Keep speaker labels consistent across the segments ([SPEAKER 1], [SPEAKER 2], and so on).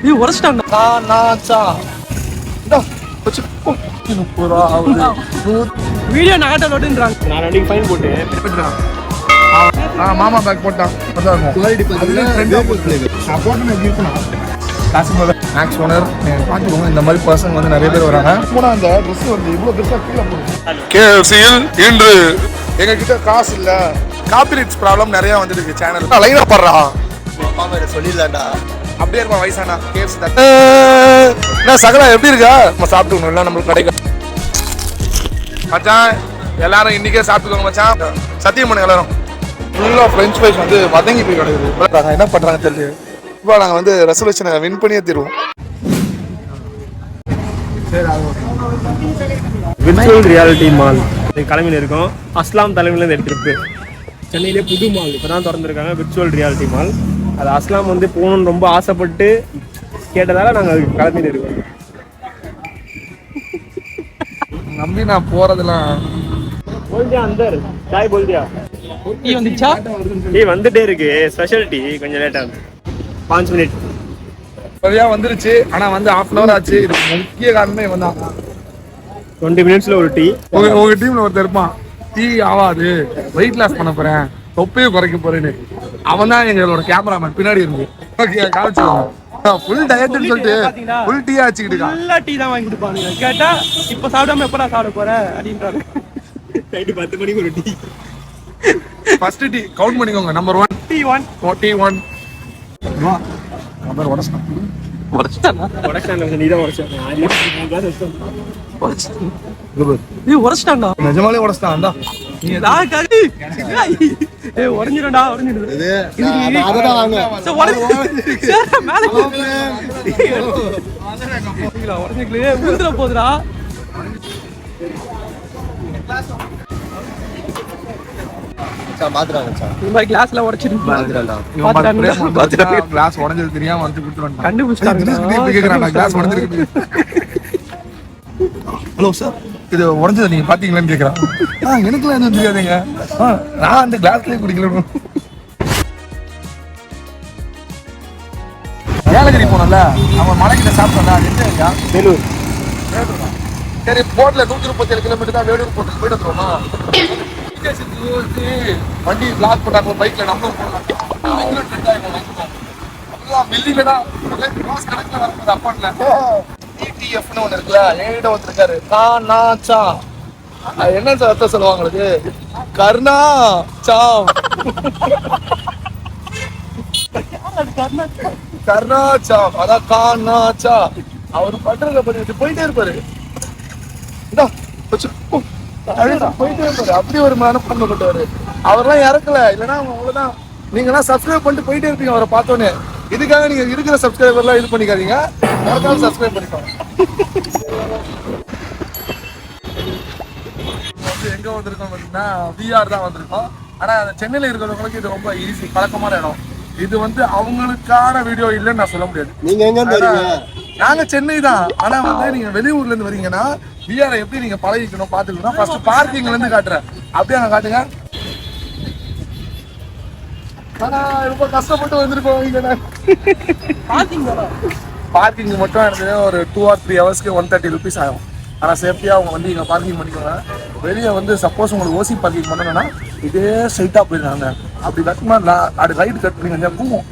[SPEAKER 1] நீ உரைச்சிட்டாங்க வீடியோ நாட்டோடுன்றாங்க. நான் ரெண்டு ஃபைன் போட்டு
[SPEAKER 2] மாமா பேக் போட்டான் மேக்ஸ் ஓனர் பார்த்துக்கோங்க. இந்த மாதிரி பர்சன் வந்து நிறைய பேர் வராங்க. போனால் அந்த ட்ரெஸ் வந்து இவ்வளோ பெருசாக கீழே போகுது. KFC-யில் இன்று எங்ககிட்ட காசு இல்லை, காப்பிரைட்ஸ் ப்ராப்ளம் நிறையா வந்துருக்கு. சேனல் லைனாக படுறா சொல்லிடலாம்டா. அப்படியே இருப்பான் வயசானா KFC என்ன சகலா எப்படி இருக்கா? நம்ம சாப்பிட்டுக்கணும் இல்லை நம்மளுக்கு கிடைக்கும். மச்சான் எல்லாரும் இன்னைக்கே சாப்பிட்டுக்கோங்க மச்சான். சத்தியம் பண்ணுங்க எல்லாரும். ஃபுல்லாக ஃப்ரெஞ்ச் ஃப்ரைஸ் வந்து வதங்கி போய் கிடைக்குது. என்ன பண்ணுறாங்க தெரியல. இப்போ நாங்கள் வந்து ரெசல்யூஷனை வின் பண்ணியே தருவோம்.
[SPEAKER 1] விர்ச்சுவல் ரியாலிட்டி மால் கிளம்பியில் இருக்கோம். அஸ்லாம் தலைமையிலேருந்து எடுத்துருக்கு. சென்னையிலே புது மால் இப்போ தான் திறந்துருக்காங்க, விர்ச்சுவல் ரியாலிட்டி மால். அது அஸ்லாம் வந்து போகணுன்னு ரொம்ப ஆசைப்பட்டு கேட்டதால நாங்கள் அதுக்கு கிளம்பியில் இருக்கோம்.
[SPEAKER 2] நம்பி நான் போகிறதெல்லாம்
[SPEAKER 1] போல்தியா அந்தர் சாய் போல்தியா டீ வந்துச்சா? டீ வந்துட்டே இருக்கு. ஸ்பெஷல் டீ கொஞ்சம் லேட்டாக இருக்கு. 5 மினிட்
[SPEAKER 2] சரியா வந்துருச்சு. ஆனால் வந்து ½ hour ஆச்சு. இதுக்கு முக்கிய காரணமே இவன் தான்.
[SPEAKER 1] 20 மினிட்ஸில் ஒரு டீ.
[SPEAKER 2] உங்க டீம்ல ஒருத்தர் இருப்பான், டீ ஆகாது வெயிட் லாஸ் பண்ண போறேன் தொப்பையை குறைக்க போறேன்னு. அவன் தான் எங்களோட கேமராமேன் பின்னாடி இருந்து காமிச்சிருவான். ஃபுல் டயட்னு சொல்லிட்டு ஃபுல் டீ ஆச்சுக்கிட்டு
[SPEAKER 1] நல்லா டீ தான் வாங்கி கொடுப்பாங்க. கேட்டா இப்போ சாப்பிடாம எப்போ நான் சாப்பிட போறேன் அப்படின்றாரு. நைட்டு 10 மணிக்கு ஒரு டீ.
[SPEAKER 2] ஃபர்ஸ்ட் டீ கவுண்ட் பண்ணிக்கோங்க. நம்பர் 1
[SPEAKER 1] T1
[SPEAKER 2] 41 நம்பர் நிஜமாலே உடச்சிட்டான்டா.
[SPEAKER 1] உடஞ்சிரும்டா உடஞ்சிருக்கல போதுடா. கிளாஸ்ல உடைச்சிருக்கு.
[SPEAKER 2] கிளாஸ் உடஞ்சது தெரியாம வந்து கொடுத்துருவாங்க.
[SPEAKER 1] கண்டுபிடிச்சிட்டாங்க.
[SPEAKER 2] ஹலோ சார், இது உடஞ்சதை நீங்க பாத்தீங்களான்னு கேக்குறான். எனக்குலாம் எதுவும் தெரியாதுங்க, நான் அந்த கிளாஸ்லயே குடிக்கல. ஏலகிரி போனல அவன் மலைக்கிட்ட சாப்பிட்டா எங்க வேலூர். சரி போட்ல 137 கிலோமீட்டர் தான் வேலூர் போட்டு போயிட்டு வந்துருவோமா? வண்டி பிளாக் போட்டாங்க பைக்ல. நம்ம டிடிஎஃப்னு ஒண்ணு இருக்குல்ல, என்கிட்ட ஒருத்தருக்காரு கானாச்சா. என்ன அர்த்தம் சொல்லுவாங்க உங்களுக்கு? கர்ணா சாம் கர்ணாச்சாம், அதான் கானாச்சா. அவர் பண்றத பண்ணிட்டு போயிட்டே இருப்பாரு. போயிட்டே இருப்பாரு. அப்படி ஒரு மனப்பான்மை கொண்டவரு. அவர்லாம் இறக்கல இல்லைன்னா அவ்வளவுதான். நீங்க எல்லாம் சப்ஸ்கிரைப் பண்ணிட்டு போயிட்டே இருப்பீங்க அவரை பார்த்தோன்னே. இதுக்காக நீங்க இருக்கிற சப்ஸ்கிரைபர்லாம் இது பண்ணிக்காதீங்க, மறக்காம சப்ஸ்கிரைப் பண்ணிக்கோங்க. எங்க வந்திருக்கோம் பார்த்தீங்கன்னா VR தான் வந்திருக்கோம். ஆனா சென்னையில இருக்கிறவங்களுக்கு இது ரொம்ப ஈஸி, பழக்கமான இடம். இது வந்து அவங்களுக்கான வீடியோ இல்லைன்னு நான் சொல்ல முடியாது.
[SPEAKER 3] நீங்க எங்க வரீங்க?
[SPEAKER 2] நாங்க சென்னை தான். ஆனா வந்து நீங்க வெளியூர்ல இருந்து வரீங்கன்னா VR எப்படி நீங்க பழகிக்கணும் பாத்துக்கணும். ஃபர்ஸ்ட் பார்க்கிங்ல இருந்து காட்டுறேன். அப்படியே நான் காட்டுங்க. ஆனா ரொம்ப கஷ்டப்பட்டு வந்திருக்கோம். பார்க்கிங் மட்டும் எனக்கு ஒரு 2 or 3 ஹவர்ஸ்க்கு 130 rupees ஆகும். ஆனால் சேஃப்டியாக அவங்க வந்து இங்கே பார்க்கிங் பண்ணிக்கோங்க. வெளியே வந்து சப்போஸ் உங்களுக்கு ஓசி பார்க்கிங் பண்ணணும்னா இதே ஸ்ட்ரைட்டாக போயிருக்காங்க. அப்படி கட்டுமா அது ரைடு கட் பண்ணி கூவும்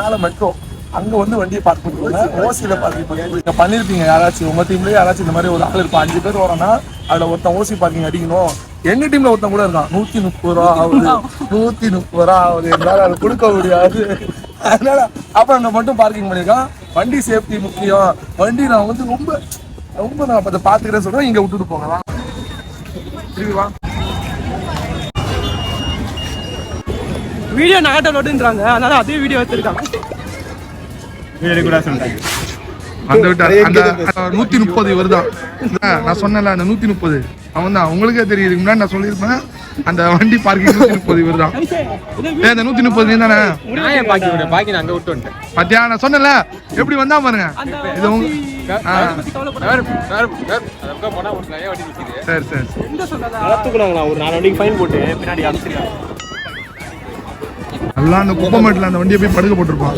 [SPEAKER 2] மேலே மெட்ரோ அங்கே வந்து வண்டியை பார்க் பண்ணிக்கோங்க. ஓசியில் பார்க்கிங் பண்ணி நீங்கள் பண்ணியிருப்பீங்க. யாராச்சும் உங்கள் டீம்லேயே யாராச்சும் இந்த மாதிரி ஒரு ஆள் இருப்பான். 5 பேர் வரோன்னா அதில் ஒருத்தன் ஓசி பார்க்கிங் அடிக்கணும். எங்கள் டீமில் ஒருத்தன் கூட இருக்கான். 130 ரூபா ஆகுது, 130 ரூபா ஆகுது, எங்களால் அது கொடுக்க முடியாது. அதனால அப்போ அங்கே மட்டும் பார்க்கிங் பண்ணியிருக்கான். வண்டி சேஃப்டி முக்கியம். வண்டி நான் வந்து ரொம்ப நான் அதை பார்த்துக்கிறேன்னு சொல்கிறேன். இங்கே விட்டுட்டு போகலாம். திரும்பி வா.
[SPEAKER 1] வீடியோ நாட்டோடுன்றாங்க, அதனால அதே வீடியோ எடுத்துருக்காங்க.
[SPEAKER 2] அந்த 130 வருதான். நான் சொன்னல அந்த 130 அவன் தான். உங்களுக்கே தெரியுது, முன்னாடி நான் சொல்லியிருப்பேன். அந்த வண்டி பார்க்கிங் 130 வருதான். அந்த 130 தானே பாத்தியா? நான் சொன்னல எப்படி வந்தா பாருங்க. இது சரி சரி
[SPEAKER 1] ஒரு 4 வண்டிக்கு ஃபைன் போட்டு பின்னாடி அனுப்பிச்சிருக்காங்க.
[SPEAKER 2] நல்லா அந்த குப்பமேட்டில் அந்த வண்டியை போய் படுக்க போட்டிருப்பான்.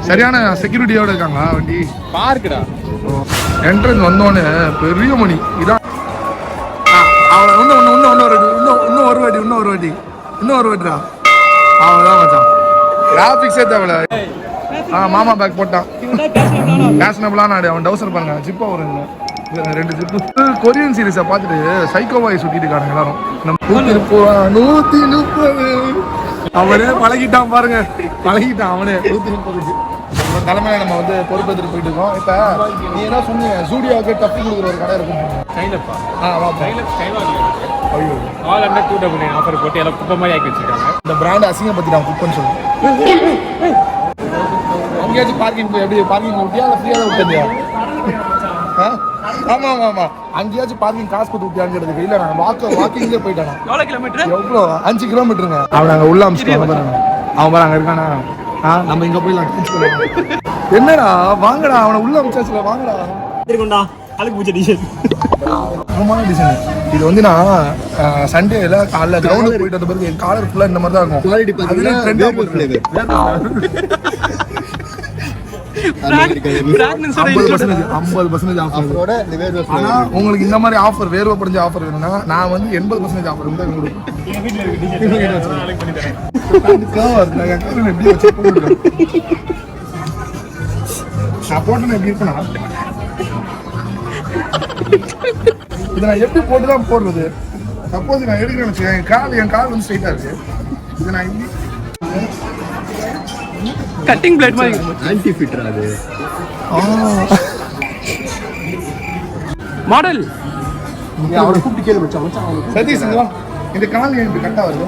[SPEAKER 2] சரியான செக்யூரிட்டியோட இருக்காங்களா வண்டி?
[SPEAKER 1] பார்க்குடா
[SPEAKER 2] என்ட்ரன்ஸ் வந்தோடனே பெரிய மணி இதான். அவளை இன்னும் ஒரு வாட்டிடா. அவதான் மச்சான் கிராஃபிக்ஸே தேவையில்ல. மாமா பேக் போட்டான். ஃபேஷனபிளான ஆடு. அவன் டவுசர் பாருங்க, ஜிப்பா வரும். 2 ஜிப்பு. கொரியன் சீரீஸை பார்த்துட்டு சைக்கோவாய் சுட்டிட்டு இருக்காங்க எல்லாரும். 130 அவனே பழகிட்டான் பாருங்க, பழகிட்டான் அவனே 130. தலைமையில நம்ம வந்து பொறுப்பேற்றுட்டு போயிட்டு இருக்கோம். இப்போ நீ என்ன சொன்னீங்க, ஜூடியோவுக்கு டப்பு கொடுக்குற ஒரு கடை இருக்கும்.
[SPEAKER 1] கைலப்பா
[SPEAKER 2] ஐயோ,
[SPEAKER 1] ஆல் அண்டர் 299 ஆஃபர் போட்டு எல்லாம் குப்பை மாதிரி ஆக்கி வச்சிருக்காங்க.
[SPEAKER 2] இந்த பிராண்ட் அசிங்கப்படுத்திட்டான் குப்பன்னு சொல்லி. அங்கேயாச்சும் பார்க்கிங் எப்படி பார்க்கிங் விட்டியா இல்லை ஃப்ரீயாக தான் விட்டுருந்தியா? ஆமா அங்கேயாச்சும் பார்க்கிங் காசு கொடுத்து விட்டியான்னு இல்லை. நான் வாக்கிங்லேயே போயிட்டானா.
[SPEAKER 1] எவ்வளோ கிலோமீட்டர்?
[SPEAKER 2] எவ்வளோ 5 கிலோமீட்டருங்க. அவன் அங்கே உள்ள அமிச்சிட்டு அவன் பாரு அங்கே இருக்கானா. நம்ம இங்கே போயிடலாம். என்னடா வாங்கடா, அவனை உள்ள அமிச்சாச்சுல, வாங்கடா.
[SPEAKER 1] இருக்கும்டா அழுக்கு பூச்ச டிஷர்ட்.
[SPEAKER 2] ஆமாம் டிசைன். இது வந்து நான் சண்டேல காலைல கிரவுண்டுக்கு போயிட்டு வந்த பிறகு என் காலர் ஃபுல்லாக இந்த மாதிரி தான் இருக்கும். குவாலிட்டி பார்த்தீங்கன்னா 50% ஆஃபர். ஆனா உங்களுக்கு இந்த மாதிரி ஆஃபர் வேர்வை படிஞ்ச ஆஃபர் வேணும்னா நான் வந்து 80% ஆஃபர் வந்து நான் போட்டேன். எப்படி இருப்பேனா இதை நான் எப்படி போட்டுதான் போடுறது? சப்போஸ் நான் எடுக்கிறேன்னு வச்சுக்கேன், என் கால் வந்து ஸ்ட்ரைட்டா இருக்கு. இது நான்
[SPEAKER 1] கட்டிங் பிளேட் மாதிரி
[SPEAKER 3] ஆன்டி ஃபிட்ரா அது.
[SPEAKER 1] மாடல்
[SPEAKER 2] அவரை கூப்பிட்டு கேள்வி வச்சான். சதீஷ்ங்களா, இந்த கால் எனக்கு கரெக்டா வருது.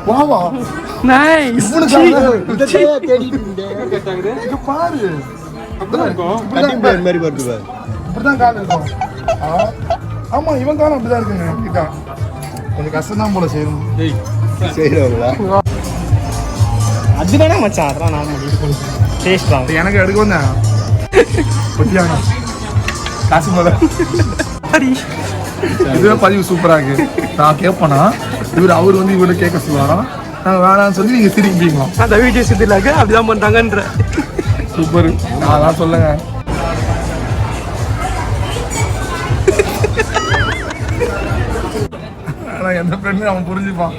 [SPEAKER 2] வாவா
[SPEAKER 1] நைஸ்.
[SPEAKER 2] இது பாரு,
[SPEAKER 3] கட்டிங் பிளேட் மாதிரி வருது.
[SPEAKER 2] இப்படிதான் கால் இருக்கும். ஆமா, இவன் காலம் அப்படிதான் இருக்குங்க. கிட்டா கொஞ்சம் கஷ்டம் தான் போல செய்யணும்.
[SPEAKER 3] செய்யறவங்களா
[SPEAKER 1] அதுதானே மச்சான், அதெல்லாம் நான் டேஸ்ட் தான்
[SPEAKER 2] எனக்கு எடுக்க வந்தேன். பத்தியானா காசு போல. இதுவே பதிவு சூப்பரா இருக்கு. நான் கேட்பேனா அவர் வந்து இவரை கேட்க சொல்லுவாராம். நாங்கள் வேணாம்னு சொல்லி நீங்க சிரிப்பீங்களா?
[SPEAKER 1] அந்த வீடியோ சுத்திலாக்க அப்படிதான் பண்றாங்கன்ற.
[SPEAKER 2] சூப்பர். நான் தான் சொல்லுங்க. ஆனால் எந்த ஃப்ரெண்டு அவன் புரிஞ்சுப்பான்.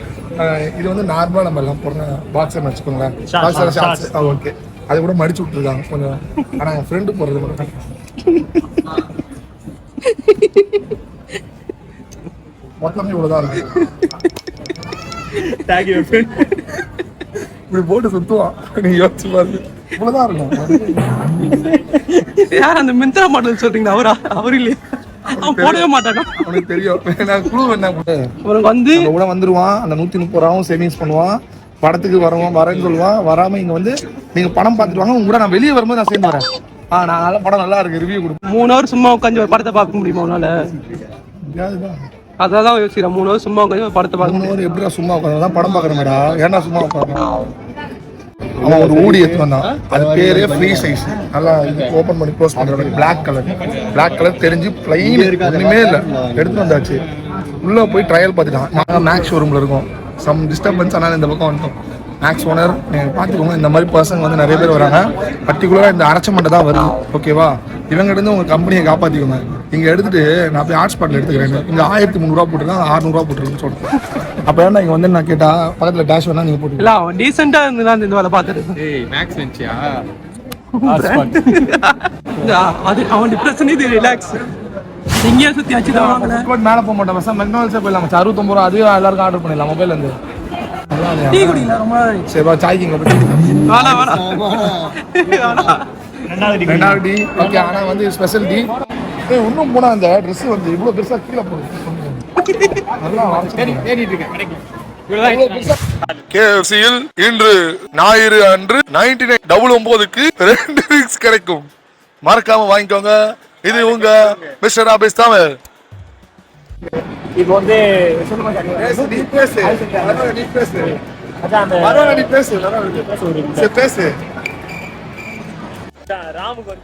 [SPEAKER 2] இது வந்து நார்மலாக நம்ம எல்லாம் போடுற பாக்ஸர்னு வச்சுக்கோங்களேன். பாக்ஸர் ஷார்ட்ஸ் ஓகே, அதை கூட மடிச்சு விட்டுருக்காங்க கொஞ்சம். ஆனால் என் ஃப்ரெண்டு போடுறது மட்டும் மொத்தமே இவ்வளோதான் இருக்கு. இப்படி போட்டு சுத்துவான், நீ யோசிச்சு பாருங்க. இவ்வளோதான் இருக்கும்.
[SPEAKER 1] யார் அந்த மிந்த்ரா மாடல் சொல்றீங்க? அவரு இல்லையா? அவன் போடவே மாட்டானா?
[SPEAKER 2] அவனுக்கு தெரியும். நான் குழு என்ன
[SPEAKER 1] அவனுக்கு வந்து
[SPEAKER 2] கூட வந்துருவான். அந்த 130 ரூபாவும் சேவிங்ஸ் பண்ணுவான். படத்துக்கு வரேன்னு சொல்லுவான். வராம இங்க வந்து நீங்க படம் பார்த்துட்டு வாங்க, உங்க கூட நான் வெளியே வரும்போது நான் சேர்ந்து வரேன். நான் நல்ல படம் நல்லா இருக்கு, ரிவ்யூ கொடுப்பேன்.
[SPEAKER 1] 3 ஹவர் சும்மா உட்காந்து ஒரு படத்தை பார்க்க முடியுமா உன்னால? அதான் யோசிக்கிறேன். 3 ஹவர் சும்மா உட்காந்து ஒரு படத்தை பார்க்க
[SPEAKER 2] 3 ஹவர் எப்படிடா சும்மா உட்காந்து படம் பார்க்கற மேடா? ஏன்னா சும்மா உட்காந்து அவன் ஒரு ஊடி எடுத்து வந்தான். அது பேரே ஃப்ரீ சைஸ். நல்லா இது ஓப்பன் பண்ணி க்ளோஸ் பண்ற மாதிரி பிளாக் கலர் தெரிஞ்சு பிளைன் ஒண்ணுமே இல்லை. எடுத்து வந்தாச்சு. உள்ள போய் ட்ரையல் பார்த்துட்டான். நாங்கள் மேக்ஸ் ஷோரூம்ல இருக்கோம். Some disturbance. ஆனால் இந்த பக்கம் வந்துட்டோம். மேக்ஸ் ஓனர் நீங்கள் பார்த்துக்கோங்க. இந்த மாதிரி பர்சன் வந்து நிறைய பேர் வராங்க. பர்டிகுலராக இந்த அரைச்ச மட்டும் தான் வருது. ஓகேவா? இவங்க இருந்து உங்கள் கம்பெனியை காப்பாற்றிக்கோங்க. இங்கே எடுத்துட்டு நான் போய் ஹாட்ஸ்பாட்டில் எடுத்துக்கிறேன். இங்கே 1300 ரூபா போட்டுருக்கேன், 600 ரூபா போட்டுருக்குன்னு சொல்லிட்டு. அப்போ ஏன்னா இங்கே வந்து நான் கேட்டால் பக்கத்தில் டேஷ் வேணா நீங்கள் போட்டு
[SPEAKER 1] இல்லை. அவன் டீசெண்டாக இருந்தா இந்த வேலை பார்த்துட்டு
[SPEAKER 3] மேக்ஸ் நினைச்சியா?
[SPEAKER 1] அது அவன் டிப்ரெஷன். இது ரிலாக்ஸ். எங்கேயா சுற்றி ஆச்சுதான்
[SPEAKER 2] மேலே போக மாட்டேன். பசங்க மெக்னால்ஸே போயிடலாம். 65 ரூபா அதுவே எல்லாருக்கும் ஆர்டர் பண்ணிடலாம் மொபைல்லேருந்து.
[SPEAKER 1] டீ குடிக்கல ரொம்ப.
[SPEAKER 2] சரிப்பா, சாய்க்கிங்க ரெண்டாவது டீ. ஓகே, ஆனால் வந்து ஸ்பெஷல் டீ. இன்னும் போனால் அந்த ட்ரெஸ் வந்து இவ்வளோ பெருசாக கீழே போடுது. நல்லா ஏறிட்டு இருக்கேன். KFC-யில் இன்று ஞாயிறு அன்று 99.99க்கு 2 விங்ஸ் கிடைக்கும். மறக்காம வாங்கிக்கோங்க. இது உங்க மிஸ்டர் ஆபீஸ் தமிழ்.
[SPEAKER 1] இப்போ வந்து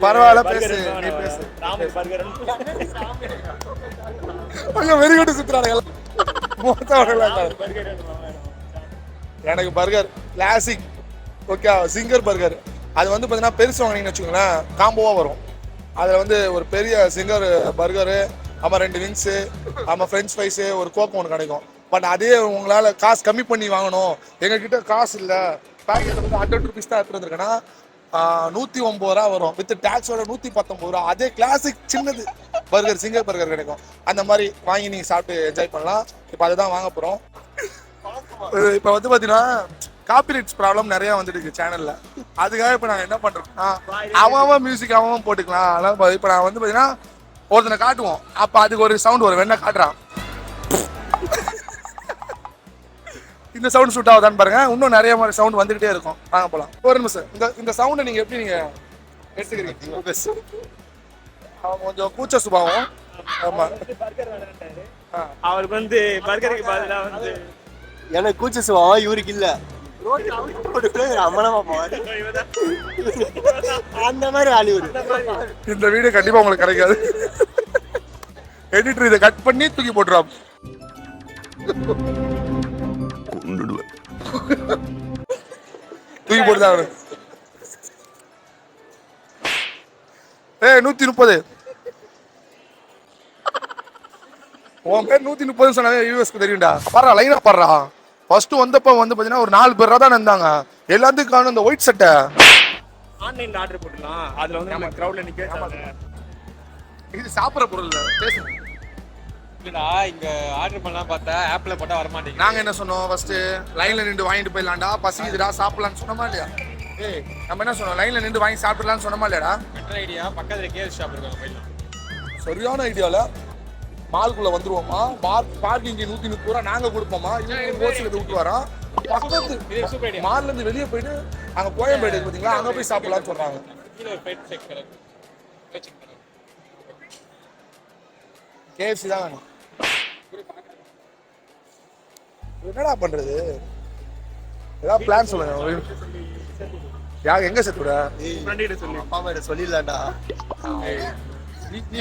[SPEAKER 2] பரவாயில்ல பேசு, நீ பேசு. வெரி குட் சுத்துறாங்க. எனக்கு burger classic okay, zinger burger. அது வந்து பார்த்தீங்கன்னா பெருசு வாங்கினீங்கன்னு வச்சுக்கோங்களேன், காம்போவாக வரும். அதில் வந்து ஒரு பெரிய சிங்கர் பர்கரு, ஆமாம் 2 விங்ஸு, ஆமாம் ஃப்ரெஞ்ச் ஃப்ரைஸு, ஒரு கோக் ஒன்று கிடைக்கும். பட் அதே உங்களால் காசு கம்மி பண்ணி வாங்கணும், எங்ககிட்ட காசு இல்லை, பேக்கெட்டில் வந்து 100 ருபீஸ் தான் எடுத்துகிட்டு வந்திருக்கேன்னா 109 ரூபா வரும். வித் டேக்ஸோட 119 ரூபா. அதே கிளாசிக் சின்னது பர்கர் சிங்கர் பர்கர் கிடைக்கும். அந்த மாதிரி வாங்கி நீங்கள் சாப்பிட்டு என்ஜாய் பண்ணலாம். இப்போ அதுதான் வாங்க போகிறோம். இப்போ வந்து பார்த்தீங்கன்னா காப்பிரைட்ஸ் ப்ராப்ளம் நிறைய வந்துட்டு இருக்கு சேனல்ல. அதுக்காக இப்போ நாங்கள் என்ன பண்றோம், அவன் மியூசிக் அவன் போட்டுக்கலாம். அதனால இப்போ நான் வந்து பார்த்தீங்கன்னா ஒருத்தனை காட்டுவோம், அப்போ அதுக்கு ஒரு சவுண்ட் வரும். என்ன காட்டுறான், இந்த சவுண்ட் சூட் ஆகுதான்னு பாருங்க. இன்னும் நிறைய மாதிரி சவுண்ட் வந்துகிட்டே இருக்கும். வாங்க போகலாம். ஒரு நிமிஷம், இந்த சவுண்டை நீங்க எப்படி நீங்க எடுத்துக்கிறீங்க? அவன் கொஞ்சம் கூச்ச சுபாவம். ஆமா,
[SPEAKER 1] அவருக்கு வந்து பர்கருக்கு பதிலா வந்து
[SPEAKER 3] எனக்கு கூச்ச சுபாவம், இவருக்கு இல்ல. அந்த மாதிரி ஆலிவுட்.
[SPEAKER 2] இந்த வீடியோ கண்டிப்பா உங்களுக்கு கிடைக்காது. எடிட்டர் இதை கட் பண்ணி தூக்கி போட்டுருவான். தூக்கி போட்டுதான் அவரு. 130. உன் பேர் 130 சொன்னாவே யூஎஸ்க்கு தெரியும்டா. பாடுறா, லைனா பாடுறா. ஃபர்ஸ்ட் வந்தப்ப வந்து பாத்தீங்கன்னா ஒரு 4 பேர் தான் இருந்தாங்க. எல்லாத்துக்கும் காணும் இந்த ஒயிட் சட்டை.
[SPEAKER 1] ஆன்லைன்ல ஆர்டர் போட்டுலாம். அதுல வந்து நம்ம கிரவுட்ல நிக்க வச்சாங்க.
[SPEAKER 2] இது சாப்பிடுற பொருள் இல்ல, பேசு.
[SPEAKER 4] இல்லடா, இங்க ஆர்டர் பண்ணலாம் பார்த்தா ஆப்ல போட்டா வர மாட்டேங்குது.
[SPEAKER 2] நாங்க என்ன சொன்னோம், ஃபர்ஸ்ட் லைன்ல நின்று வாங்கிட்டு போயிடலாம்டா, பசிக்குதுடா சாப்பிடலாம்னு சொன்னோமா இல்லையா? ஏய், நம்ம என்ன சொன்னோம், லைன்ல நின்று வாங்கி சாப்பிடலாம்னு சொன்னோமா இல்லையாடா?
[SPEAKER 4] பெட்டர் ஐடியா, பக்கத்துல கேஎஸ் ஷாப் இருக்காங்க, போயிடலாம்.
[SPEAKER 2] சரியான ஐடியால மால்குள்ள வந்துருவோமா, பார்க்கிங் 130 ரூபா நாங்க கொடுப்போமா, இவங்க ஹோல்சேல் விட்டு வரோம். பக்கத்து மால்ல இருந்து வெளியே போயிட்டு அங்க கோயம்பேடு பாத்தீங்களா, அங்க போய் சாப்பிடலாம்னு சொல்றாங்க.
[SPEAKER 4] கீழ ஒரு ஃப்ரைட் செக் கரெக்ட்.
[SPEAKER 2] கேஎஃப்சி தான் வேணும். என்னடா பண்றது, ஏதாவது பிளான் சொல்லுங்க. யார் எங்க செத்துட
[SPEAKER 1] ஃப்ரெண்ட் சொல்லி
[SPEAKER 3] அப்பா அம்மா சொல்லிடலாம்டா.
[SPEAKER 2] நீ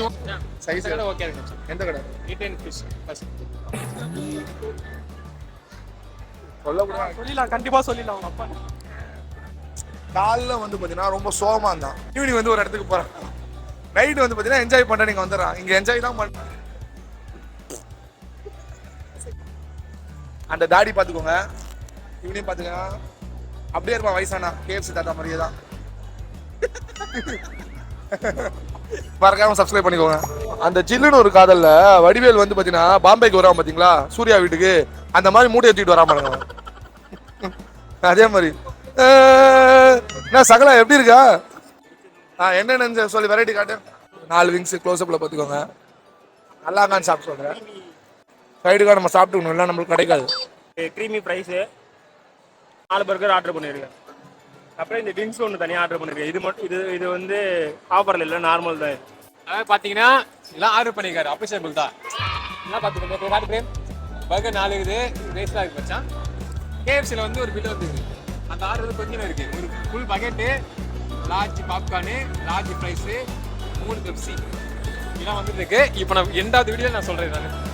[SPEAKER 2] சைஸ்
[SPEAKER 4] கடை ஓகே இருக்கு.
[SPEAKER 2] எந்த கடை?
[SPEAKER 4] ஈட்டன் ஃபிஷ் ஃபர்ஸ்ட்
[SPEAKER 1] சொல்லிடலாம், கண்டிப்பா சொல்லிடலாம். அவங்க அப்பா
[SPEAKER 2] காலைல வந்து பாத்தீங்கன்னா ரொம்ப சோகமா இருந்தான். ஈவினிங் வந்து ஒரு இடத்துக்கு போறான். நைட் வந்து பாத்தீங்கன்னா என்ஜாய் பண்ற, நீங்க வந்துடுறான். இங்க என்ஜாய் தான் பண்ண. அந்த தாடி பாத்துக்கோங்க, இவனையும் பாத்துக்கோங்க. அப்படியே இருப்பான் வயசானா, கேஎஃப்சி தாத்தா மாதிரியே தான். மறக்காம சப்ஸ்கிரைப் பண்ணிக்கோங்க. அந்த ஜில்லுன்னு ஒரு காதல்ல வடிவேல் வந்து பாத்தீங்கன்னா பாம்பேக்கு வராம பாத்தீங்களா, சூர்யா வீட்டுக்கு, அந்த மாதிரி மூட்டை ஏற்றிட்டு வராம அதே மாதிரி. என்ன சகலா எப்படி இருக்கா? என்னென்னு சொல்லி வெரைட்டி காட்டு. 4 விங்ஸ் க்ளோஸ்அப்ல பாத்துக்கோங்க. நல்லா இருக்கான்னு சாப்பிட்டு சொல்றேன். சைடுக்காக நம்ம சாப்பிட்டுக்கணும், இல்லை நம்மளுக்கு கிடைக்காது.
[SPEAKER 1] க்ரீமி ஃப்ரைஸ் 4 பர்கர் ஆர்டர் பண்ணிருக்கேன். அப்புறம் இந்த ட்ரிங்க்ஸ் ஒன்று தனியாக ஆர்டர் பண்ணிருக்கேன். இது மட்டும் இது வந்து ஆஃபரில் இல்லை, நார்மல் தான்.
[SPEAKER 4] அதாவது பார்த்தீங்கன்னா எல்லாம் ஆர்டர் பண்ணியிருக்காரு, அப்ரிஷியபிள் தான். எல்லாம் பார்த்துக்கோங்க. காட்டு பிரேம் பர்கர் 4 இருக்குது, ரேஸ்லாம் இருக்கு மச்சான். கேஎஃப்சியில் வந்து ஒரு பில் வந்துருக்கு. அந்த ஆர்டர் வந்து கொஞ்சம் இருக்குது. ஒரு full bucket, large popcorn, large fries, 3 Pepsi இதெல்லாம் வந்துட்டு இருக்கு. இப்போ நான் 2வது வீடியோவில் நான் சொல்கிறேன். நான்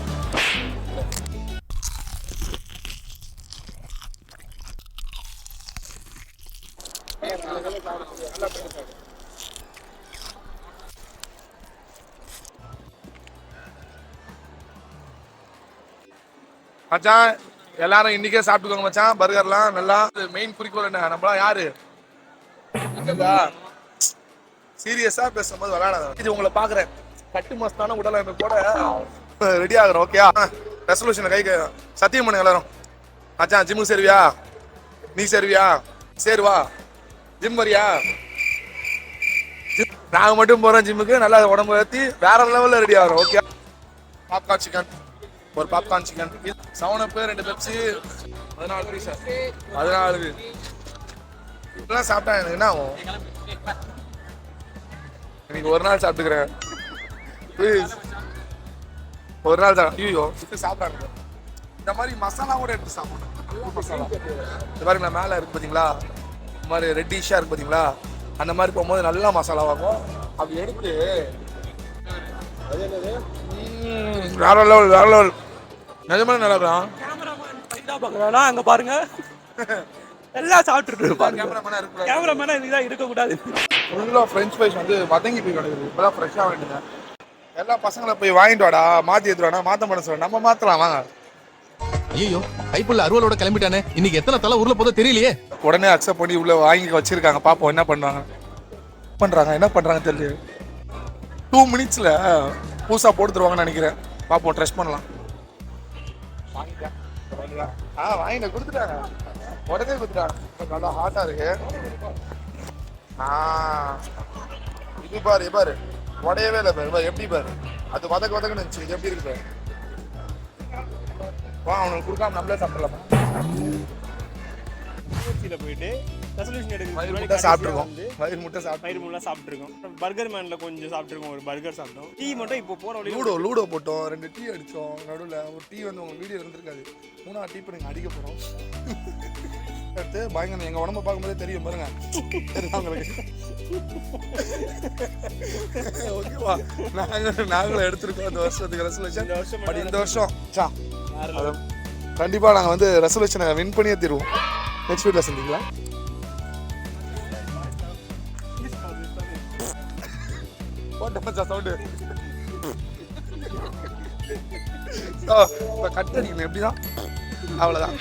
[SPEAKER 2] மச்சான் எல்லாரும் இன்னைக்கே சாப்பிட்டுக்கோங்க மச்சான். பர்கர்லாம் நல்லா. மெயின் குறிக்கோள் என்ன, நம்மளாம் யாரு சீரியஸா பேசும்போது விளையாடாத. இது உங்களை பாக்குறேன், கட்டு மஸ்தான உடல் அமைப்போட ரெடி ஆகுறோம். ஓகே, ரெசல்யூஷன் கை சத்தியம் பண்ணுங்க எல்லாரும். மச்சான் ஜிம்முக்கு சேருவியா? நீ சேருவியா? சேருவா. ஜிம் வரியா? நாங்க மட்டும் போறோம் ஜிம்முக்கு, நல்லா உடம்பு ஏற்றி வேற லெவல்ல ரெடி ஆகிறோம். ஓகே, பாப்கார்ன் சிக்கன், ஒரு பாப்கார்ன் சிக்கன், 7 பேர் 2 பெப்சி, 14 பீஸ். 14 இப்பெல்லாம் சாப்பிட்டா எனக்கு என்ன ஆகும்? இன்னைக்கு ஒரு நாள் சாப்பிட்டுக்கிறேன் ப்ளீஸ், ஒரு நாள் தான். ஐயோ இது சாப்பிட்றாங்க. இந்த மாதிரி மசாலா கூட எடுத்து சாப்பிடணும். நல்ல மசாலா இந்த மாதிரி நான் மேலே இருக்கு பார்த்தீங்களா, இந்த மாதிரி ரெட்டிஷாக இருக்கு பார்த்தீங்களா, அந்த மாதிரி போகும்போது நல்லா மசாலாவாகும். அப்படி எடுத்து வேற லெவல் வேற லெவல். நிஜமான நல்லா இருக்கான்.
[SPEAKER 5] பார்க்கலாம் அங்க பாருங்க எல்லாம் சாப்பிட்டுட்டு இருப்பாங்க.
[SPEAKER 2] கேமராமேனா இருக்கு.
[SPEAKER 5] கேமராமேனா இதுதான் இருக்கக்கூடாது.
[SPEAKER 2] ஃபுல்லாக ஃப்ரெஞ்ச் ஃப்ரைஸ் வந்து வதங்கி போய் கிடக்குது. இப்போதான் ஃப்ரெஷ்ஷாக வேண்டியது. எல்லா பசங்களை போய் வாங்கிட்டு வாடா, மாற்றி எடுத்துவாடா, மாற்ற மாட்ட சொல்ல, நம்ம மாற்றலாம் வாங்க.
[SPEAKER 6] ஐயோ கைப்புள்ள அருவலோட கிளம்பிட்டானே, இன்னைக்கு எத்தனை தலை ஊர்ல போதோ தெரியலையே.
[SPEAKER 2] உடனே அக்செப்ட் பண்ணி உள்ள வாங்கி வச்சிருக்காங்க. பாப்போம் என்ன பண்ணுறாங்க என்ன பண்ணுறாங்க தெரியல. 2 மினிட்ஸில் புதுசாக போட்டு தருவாங்கன்னு நினைக்கிறேன். பாப்போம், ட்ரெஸ் பண்ணலாம். வாங்கிட்டேன். வாங்கிட்டு கொடுத்துட்டாங்க. உடனே கொடுத்துட்டாங்க. நல்லா ஹாட்டாக இருக்கு. இது பாரு உடையவே இல்லை பாரு. எப்படி பாரு, அது வதக்குன்னு இருந்துச்சு. இது எப்படி இருக்கு பாரு. வா, அவனுக்கு கொடுக்காம நம்மளே சாப்பிடலாமா?
[SPEAKER 1] போயிட்டு ரெசல்யூஷன்
[SPEAKER 2] வயிறு முட்டை சாப்பிட்டுருக்கோம். வயிறு முட்டை
[SPEAKER 1] சாப்பிட்டுருக்கோம். பர்கர் மேன்ல கொஞ்சம் சாப்பிட்டுருக்கோம். ஒரு பர்கர் சாப்பிட்டோம். டீ மட்டும் இப்போ போற வழி
[SPEAKER 2] லூடோ போட்டோம். 2 டீ அடிச்சோம். நடுவில் ஒரு டீ வந்து உங்க வீடியோ இருந்திருக்காது. 3ஆவது டீ இப்போ நீங்கள் அடிக்க போகிறோம். அடுத்து பயங்கர எங்கள் உடம்ப பார்க்கும்போதே தெரியும் பாருங்க. உங்களுக்கு ஓகேவா? நாங்களும் எடுத்திருக்கோம் இந்த வருஷத்துக்கு ரெசல்யூஷன். பட் இந்த வருஷம் கண்டிப்பாக நாங்கள் வந்து ரெசல்யூஷனை வின் பண்ணியே தருவோம். நெக்ஸ்ட் வீட்டில் சந்திங்களா? சவுண்டு கட் அடிக்கணும். எப்படிதான் அவ்வளோதான்.